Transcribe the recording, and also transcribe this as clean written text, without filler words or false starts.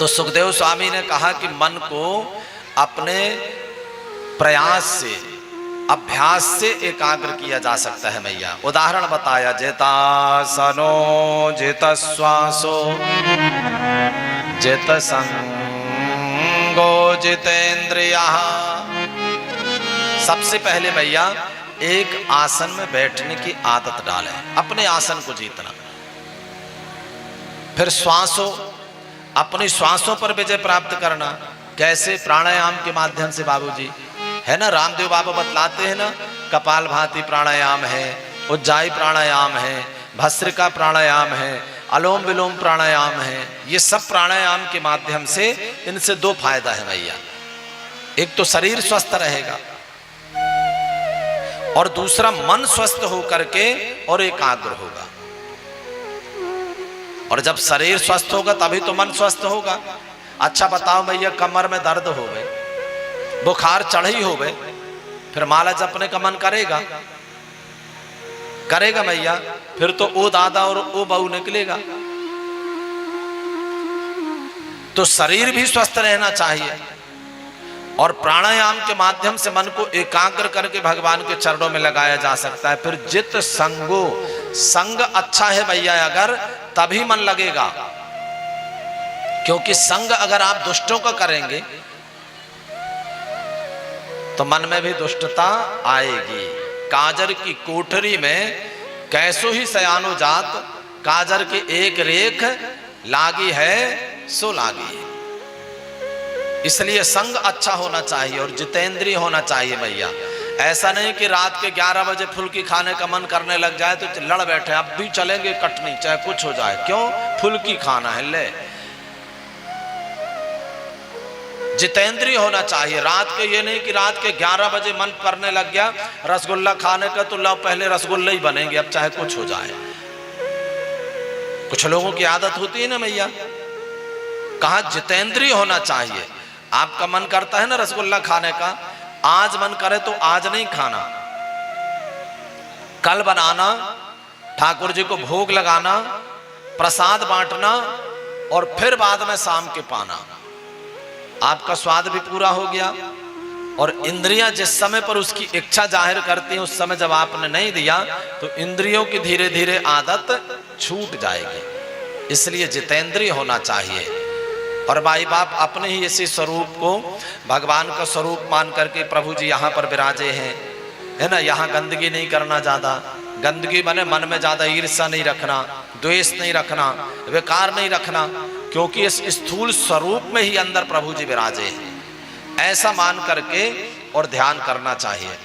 तो सुखदेव स्वामी ने कहा कि मन को अपने प्रयास से, अभ्यास से एकाग्र किया जा सकता है मैया। उदाहरण बताया, जितासनो जित श्वासो जित संगो जितेंद्रियः। सबसे पहले भैया एक आसन में बैठने की आदत डालें, अपने आसन को जीतना। फिर श्वासों, अपनी श्वासों पर विजय प्राप्त करना। कैसे? प्राणायाम के माध्यम से बाबूजी, है ना, रामदेव बाबा बतलाते हैं ना, कपालभाति प्राणायाम है, उज्जाई प्राणायाम है, भस्त्रिका प्राणायाम है, अलोम विलोम प्राणायाम है। ये सब प्राणायाम के माध्यम से, इनसे दो फायदा है भैया। एक तो शरीर स्वस्थ रहेगा और दूसरा मन स्वस्थ होकर के और एकाग्र होगा। और जब शरीर स्वस्थ होगा तभी तो मन स्वस्थ होगा। अच्छा बताओ भैया, कमर में दर्द हो गए, बुखार चढ़ी हो गए, फिर माला जपने का मन करेगा? करेगा भैया? फिर तो ओ दादा और ओ बहू निकलेगा। तो शरीर भी स्वस्थ रहना चाहिए और प्राणायाम के माध्यम से मन को एकाग्र करके भगवान के चरणों में लगाया जा सकता है। फिर जित संगो, संग अच्छा है भैया अगर, तभी मन लगेगा। क्योंकि संग अगर आप दुष्टों का करेंगे तो मन में भी दुष्टता आएगी। काजर की कोठरी में कैसो ही सयानो जात, काजर की एक रेख लागी है सो लागी। इसलिए संग अच्छा होना चाहिए और जितेंद्रिय होना चाहिए भैया। ऐसा नहीं कि रात के 11 बजे फुल्की खाने का मन करने लग जाए तो लड़ बैठे, अब भी चलेंगे कटनी चाहे कुछ हो जाए। क्यों? फुल्की खाना है। ले, जितेंद्रिय होना चाहिए। रात के, ये नहीं कि रात के 11 बजे मन करने लग गया रसगुल्ला खाने का, तो लो पहले रसगुल्ला ही बनेंगे, अब चाहे कुछ हो जाए। कुछ लोगों की आदत होती है ना भैया। कहा जितेंद्रिय होना चाहिए। आपका मन करता है ना रसगुल्ला खाने का, आज मन करे तो आज नहीं खाना, कल बनाना, ठाकुर जी को भोग लगाना, प्रसाद बांटना और फिर बाद में शाम के पाना। आपका स्वाद भी पूरा हो गया और इंद्रियां जिस समय पर उसकी इच्छा जाहिर करती हैं, उस समय जब आपने नहीं दिया तो इंद्रियों की धीरे धीरे आदत छूट जाएगी। इसलिए जितेंद्रिय होना चाहिए। और भाई बाप अपने ही इसी स्वरूप को भगवान का स्वरूप मान करके प्रभु जी यहाँ पर विराजे हैं, है ना। यहाँ गंदगी नहीं करना, ज्यादा गंदगी बने मन में ज्यादा ईर्ष्या नहीं रखना, द्वेष नहीं रखना, विकार नहीं रखना, क्योंकि इस स्थूल स्वरूप में ही अंदर प्रभु जी विराजे हैं। ऐसा मान करके और ध्यान करना चाहिए।